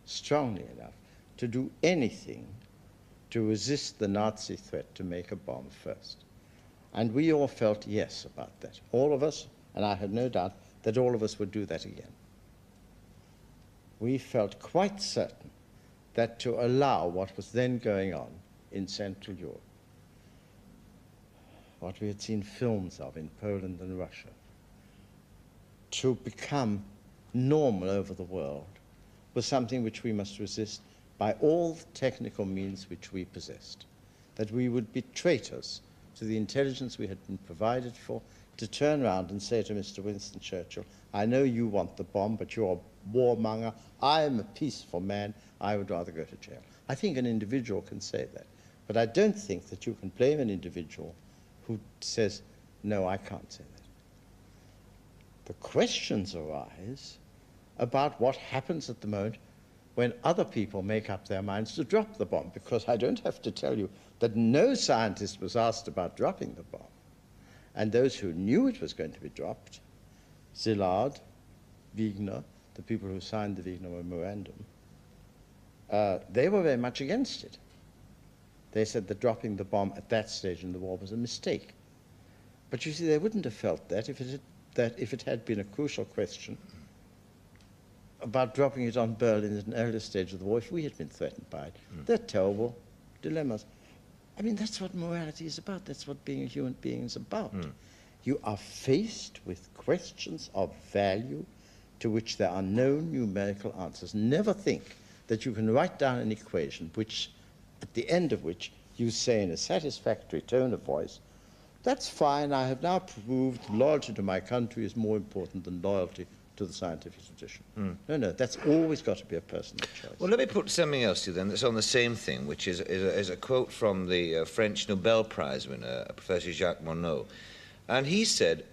strongly enough to do anything to resist the Nazi threat to make a bomb first? And we all felt yes about that. All of us, and I had no doubt that all of us would do that again. We felt quite certain that to allow what was then going on in Central Europe, what we had seen films of in Poland and Russia, to become normal over the world was something which we must resist by all the technical means which we possessed. That we would be traitors to the intelligence we had been provided for, to turn around and say to Mr. Winston Churchill, I know you want the bomb, but you're a warmonger. I am a peaceful man. I would rather go to jail. I think an individual can say that. But I don't think that you can blame an individual who says, no, I can't say that. The questions arise about what happens at the moment when other people make up their minds to drop the bomb, because I don't have to tell you that no scientist was asked about dropping the bomb. And those who knew it was going to be dropped, Szilard, Wigner, the people who signed the Wigner Memorandum, they were very much against it. They said that dropping the bomb at that stage in the war was a mistake. But you see, they wouldn't have felt that if it had been a crucial question about dropping it on Berlin at an earlier stage of the war, if we had been threatened by it. They're terrible dilemmas. I mean, that's what morality is about. That's what being a human being is about. You are faced with questions of value to which there are no numerical answers. Never think that you can write down an equation which, at the end of which, you say in a satisfactory tone of voice, that's fine, I have now proved loyalty to my country is more important than loyalty to the scientific tradition. No, that's always got to be a personal choice. Well, let me put something else to you then that's on the same thing, which is a quote from the French Nobel Prize winner, Professor Jacques Monod. And he said,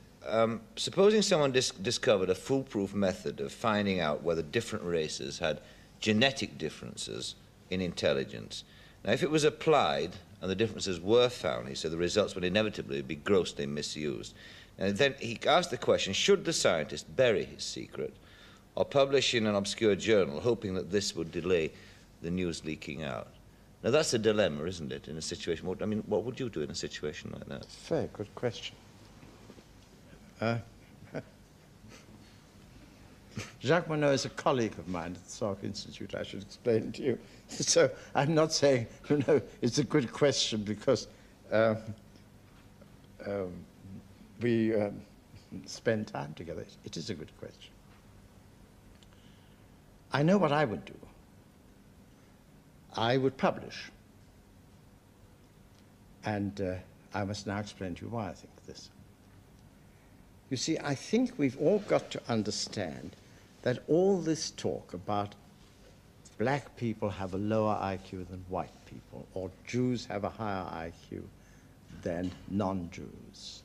supposing someone discovered a foolproof method of finding out whether different races had genetic differences in intelligence. Now, if it was applied and the differences were found, he said the results would inevitably be grossly misused. And then he asked the question, should the scientist bury his secret or publish in an obscure journal, hoping that this would delay the news leaking out? Now, that's a dilemma, isn't it, in a situation? What would you do in a situation like that? Very good question. Jacques Monod is a colleague of mine at the Salk Institute, I should explain to you. So I'm not saying, it's a good question because we spend time together. It is a good question. I know what I would do. I would publish. And I must now explain to you why I think this. You see, I think we've all got to understand that all this talk about black people have a lower IQ than white people, or Jews have a higher IQ than non-Jews,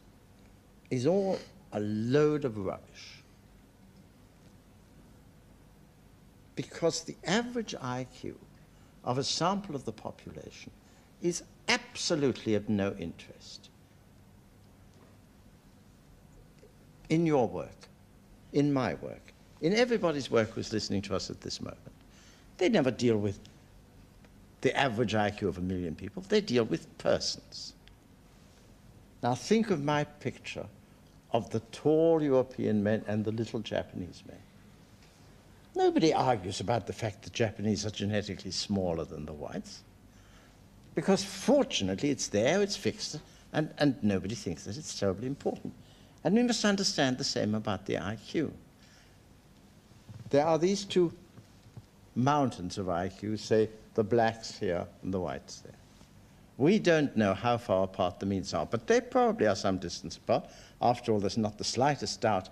is all a load of rubbish. Because the average IQ of a sample of the population is absolutely of no interest. In your work, in my work, in everybody's work who's listening to us at this moment, they never deal with the average IQ of 1 million people. They deal with persons. Now think of my picture of the tall European men and the little Japanese men. Nobody argues about the fact that Japanese are genetically smaller than the whites, because fortunately it's there, it's fixed, and nobody thinks that it's terribly important. And we must understand the same about the IQ. There are these two mountains of IQ, say the blacks here and the whites there. We don't know how far apart the means are, but they probably are some distance apart. After all, there's not the slightest doubt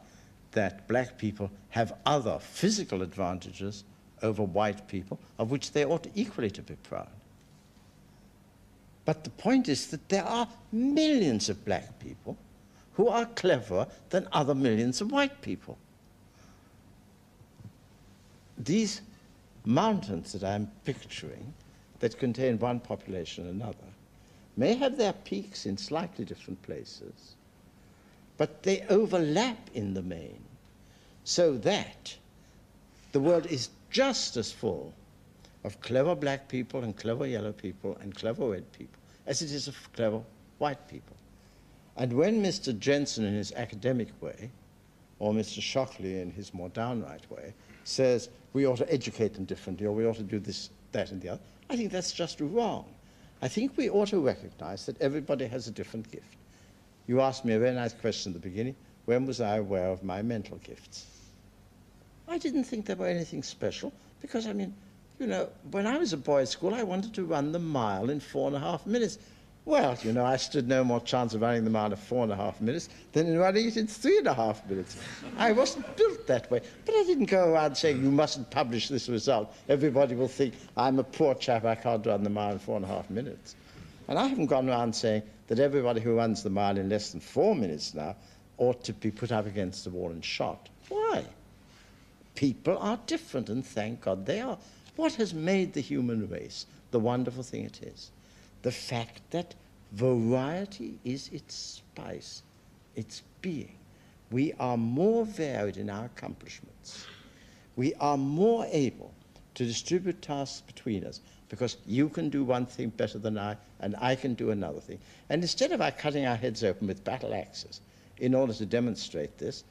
that black people have other physical advantages over white people, of which they ought equally to be proud. But the point is that there are millions of black people who are cleverer than other millions of white people. These mountains that I'm picturing, that contain one population and another, may have their peaks in slightly different places, but they overlap in the main, so that the world is just as full of clever black people and clever yellow people and clever red people as it is of clever white people. And when Mr. Jensen in his academic way, or Mr. Shockley in his more downright way, says we ought to educate them differently, or we ought to do this that and the other. I think that's just wrong. I think we ought to recognize that everybody has a different gift. You asked me a very nice question at the beginning. When was I aware of my mental gifts? I didn't think there were anything special because, I mean, you know, when I was a boy at school, I wanted to run the mile in 4.5 minutes. Well, you know, I stood no more chance of running the mile in 4.5 minutes than in running it in 3.5 minutes. I wasn't built that way. But I didn't go around saying, you mustn't publish this result. Everybody will think I'm a poor chap, I can't run the mile in 4.5 minutes. And I haven't gone around saying that everybody who runs the mile in less than 4 minutes now ought to be put up against the wall and shot. Why? People are different, and thank God they are. What has made the human race the wonderful thing it is? The fact that variety is its spice, its being. We are more varied in our accomplishments. We are more able to distribute tasks between us because you can do one thing better than I, and I can do another thing. And instead of our cutting our heads open with battle axes in order to demonstrate this,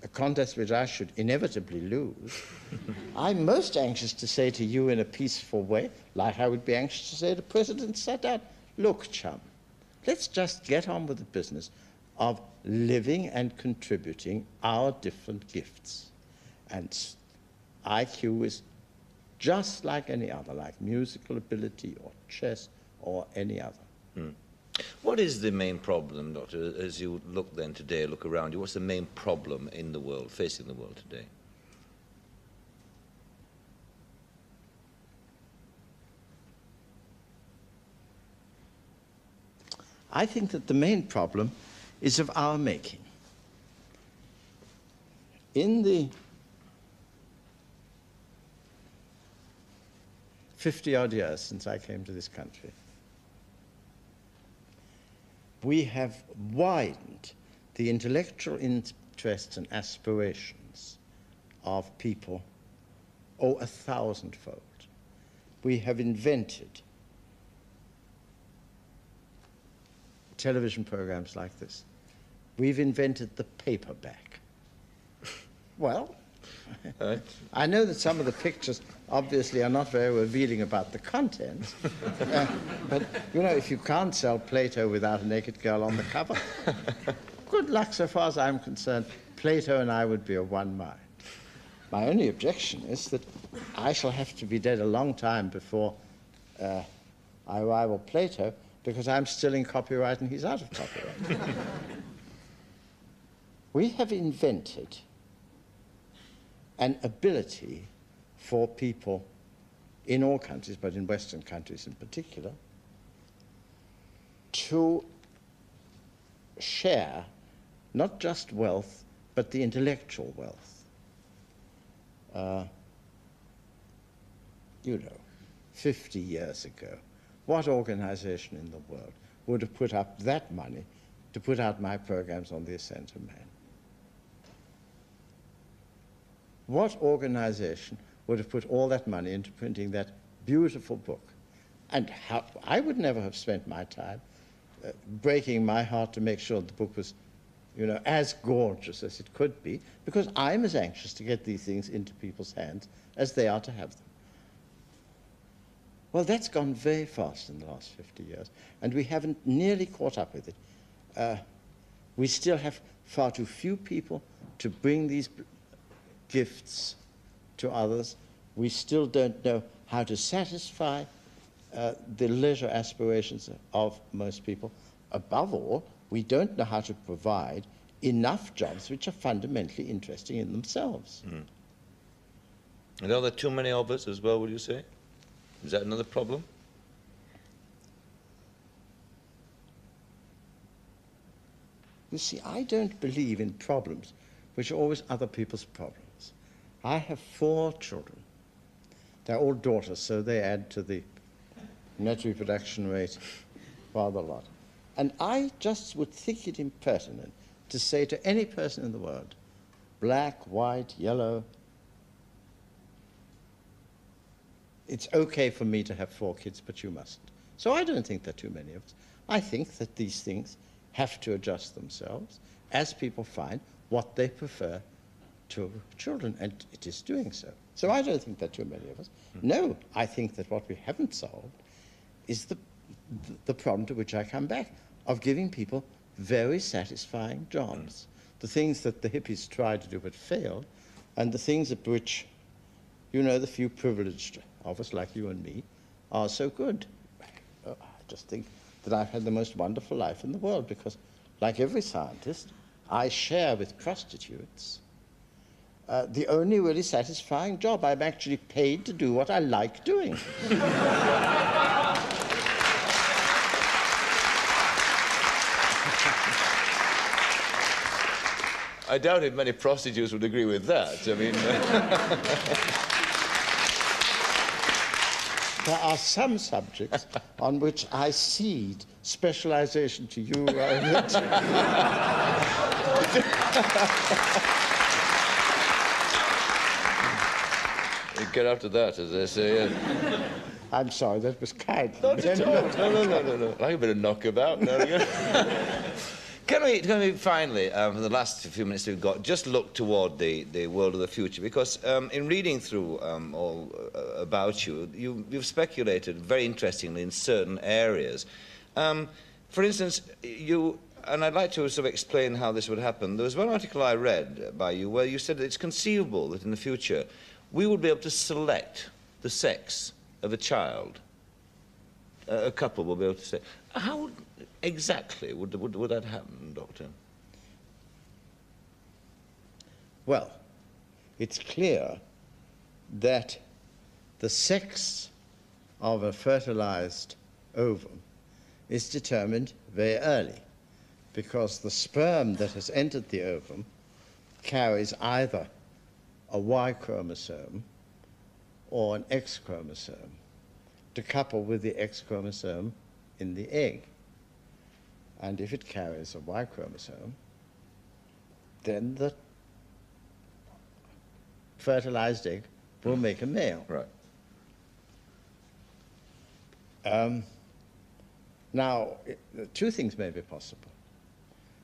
a contest which I should inevitably lose, I'm most anxious to say to you in a peaceful way, like I would be anxious to say to President Sadat, look, chum, let's just get on with the business of living and contributing our different gifts. And IQ is just like any other, like musical ability or chess or any other. Mm. What is the main problem, Doctor, as you look then today, look around you, what's the main problem in the world, facing the world today? I think that the main problem is of our making. In the 50-odd years since I came to this country, we have widened the intellectual interests and aspirations of people, 1,000-fold. We have invented television programs like this. We've invented the paperback. Well, I know that some of the pictures obviously are not very revealing about the content, but, you know, if you can't sell Plato without a naked girl on the cover, good luck so far as I'm concerned. Plato and I would be of one mind. My only objection is that I shall have to be dead a long time before I rival Plato, because I'm still in copyright and he's out of copyright. We have invented an ability for people in all countries, but in Western countries in particular, to share not just wealth, but the intellectual wealth. You know, 50 years ago, what organization in the world would have put up that money to put out my programs on the ascent of man? What organization would have put all that money into printing that beautiful book? And how, I would never have spent my time breaking my heart to make sure the book was, you know, as gorgeous as it could be, because I'm as anxious to get these things into people's hands as they are to have them. Well, that's gone very fast in the last 50 years, and we haven't nearly caught up with it. We still have far too few people to bring these gifts to others. We still don't know how to satisfy the leisure aspirations of most people. Above all, we don't know how to provide enough jobs which are fundamentally interesting in themselves. Mm. And are there too many of us as well, would you say? Is that another problem? You see, I don't believe in problems which are always other people's problems. I have 4 children. They're all daughters, so they add to the net reproduction rate rather a lot. And I just would think it impertinent to say to any person in the world, black, white, yellow, it's okay for me to have 4 kids, but you mustn't. So I don't think there are too many of us. I think that these things have to adjust themselves as people find what they prefer to children, and it is doing so. So I don't think there are too many of us. No, I think that what we haven't solved is the problem to which I come back, of giving people very satisfying jobs. The things that the hippies tried to do but failed, and the things at which, you know, the few privileged of us, like you and me, are so good. I just think that I've had the most wonderful life in the world because, like every scientist, I share with prostitutes the only really satisfying job. I'm actually paid to do what I like doing. I doubt if many prostitutes would agree with that. I mean... There are some subjects on which I cede specialization to you, Robert. Get after that, as they say. I'm sorry, that was kind. Not at all. No. Like a bit of knockabout. Can we finally, for the last few minutes we've got, just look toward the world of the future? Because in reading through all about you, you've speculated very interestingly in certain areas. For instance, and I'd like to sort of explain how this would happen. There was one article I read by you where you said that it's conceivable that in the future we would be able to select the sex of a child. A couple will be able to say. How exactly would that happen, Doctor? Well, it's clear that the sex of a fertilized ovum is determined very early because the sperm that has entered the ovum carries either a Y chromosome or an X chromosome to couple with the X chromosome in the egg. And if it carries a Y chromosome, then the fertilized egg will make a male. Right. Now, two things may be possible.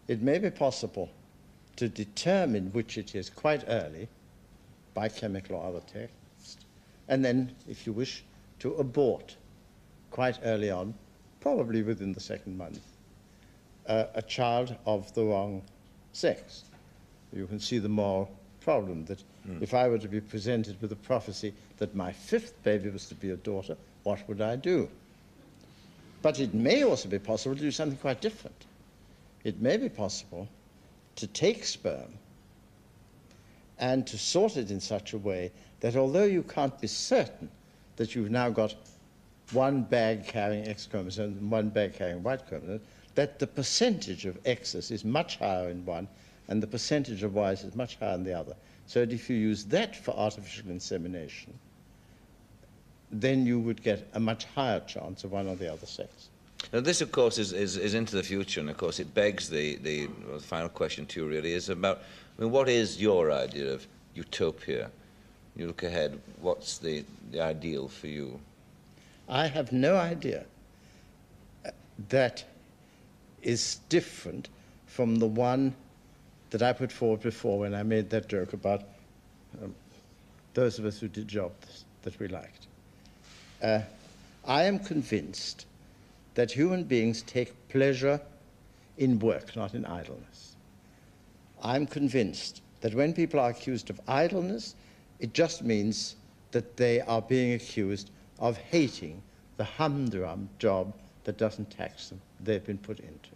It may be possible to determine which it is quite early by chemical or other tests, and then, if you wish, to abort quite early on, probably within the second month, a child of the wrong sex. You can see the moral problem that if I were to be presented with a prophecy that my fifth baby was to be a daughter, what would I do? But it may also be possible to do something quite different. It may be possible to take sperm and to sort it in such a way that although you can't be certain that you've now got one bag carrying X chromosomes and one bag carrying Y chromosomes, that the percentage of X's is much higher in one and the percentage of Y's is much higher in the other. So that if you use that for artificial insemination, then you would get a much higher chance of one or the other sex. Now this, of course, is into the future, and of course it begs the final question to you really is about, I mean, what is your idea of utopia? You look ahead, what's the ideal for you? I have no idea that is different from the one that I put forward before when I made that joke about those of us who did jobs that we liked. I am convinced that human beings take pleasure in work, not in idleness. I'm convinced that when people are accused of idleness, it just means that they are being accused of hating the humdrum job that doesn't tax them, they've been put into.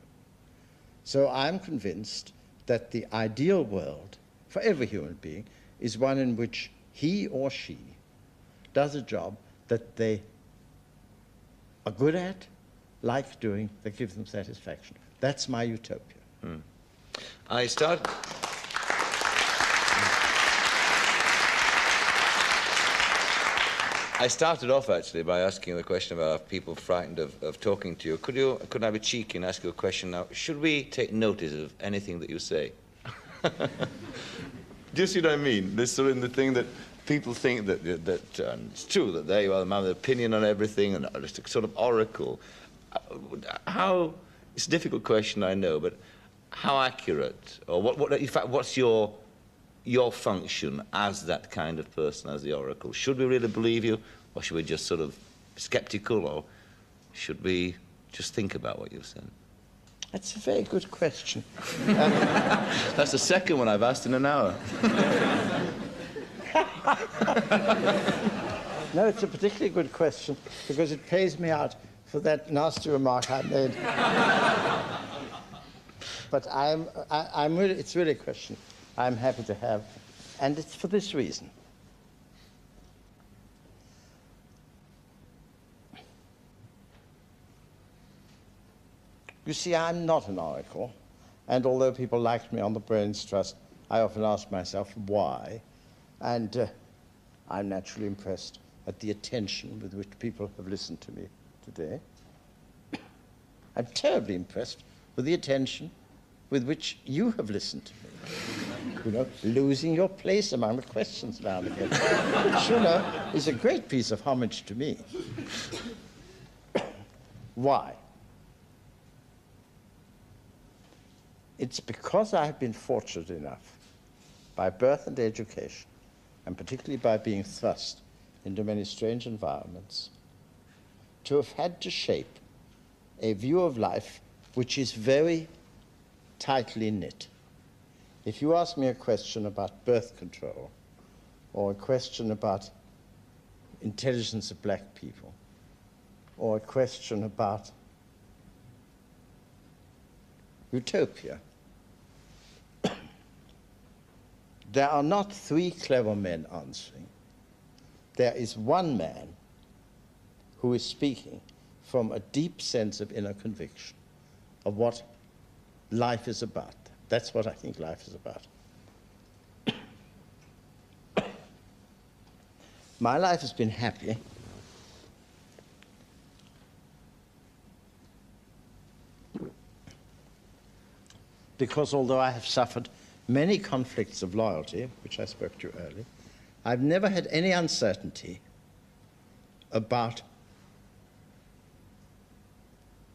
So I'm convinced that the ideal world for every human being is one in which he or she does a job that they are good at, like doing, that gives them satisfaction. That's my utopia. I started off actually by asking the question about are people frightened of talking to you. Could I be cheeky and ask you a question now? Should we take notice of anything that you say? Do you see what I mean? This sort of the thing that people think that it's true that there you are, the man with an opinion on everything and just a sort of oracle. How, it's a difficult question, I know, but how accurate, or in fact, what's your your function as that kind of person, as the oracle? Should we really believe you, or should we just sort of be skeptical, or should we just think about what you've said? That's a very good question. That's the second one I've asked in an hour. No, it's a particularly good question because it pays me out for that nasty remark I made. But it's really a question I'm happy to have, and it's for this reason. You see, I'm not an oracle, and although people liked me on the Brains Trust, I often ask myself why, and I'm naturally impressed at the attention with which people have listened to me today. I'm terribly impressed with the attention with which you have listened to me. You know, losing your place among the questions now and again, which, you know, is a great piece of homage to me. Why? It's because I have been fortunate enough, by birth and education, and particularly by being thrust into many strange environments, to have had to shape a view of life which is very tightly knit. If you ask me a question about birth control, or a question about intelligence of black people, or a question about utopia, there are not three clever men answering. There is one man who is speaking from a deep sense of inner conviction of what life is about. That's what I think life is about. My life has been happy because although I have suffered many conflicts of loyalty, which I spoke to earlier, I've never had any uncertainty about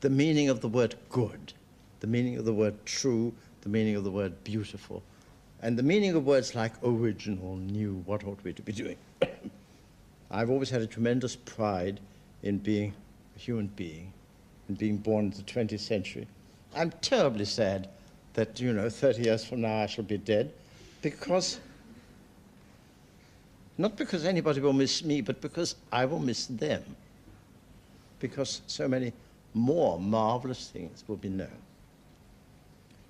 the meaning of the word good, the meaning of the word true, the meaning of the word beautiful, and the meaning of words like original, new, what ought we to be doing. I've always had a tremendous pride in being a human being and being born in the 20th century. I'm terribly sad that, 30 years from now I shall be dead, because, not because anybody will miss me, but because I will miss them, because so many more marvelous things will be known.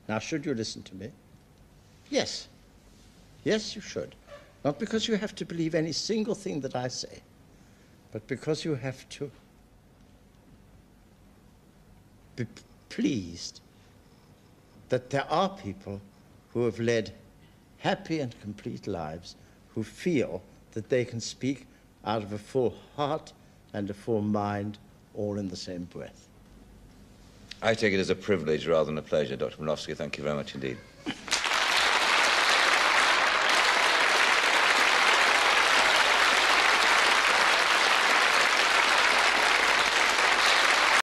Now, should you listen to me? Yes. Yes, you should. Not because you have to believe any single thing that I say, but because you have to be pleased that there are people who have led happy and complete lives who feel that they can speak out of a full heart and a full mind, all in the same breath. I take it as a privilege rather than a pleasure, Dr. Bronowski. Thank you very much indeed.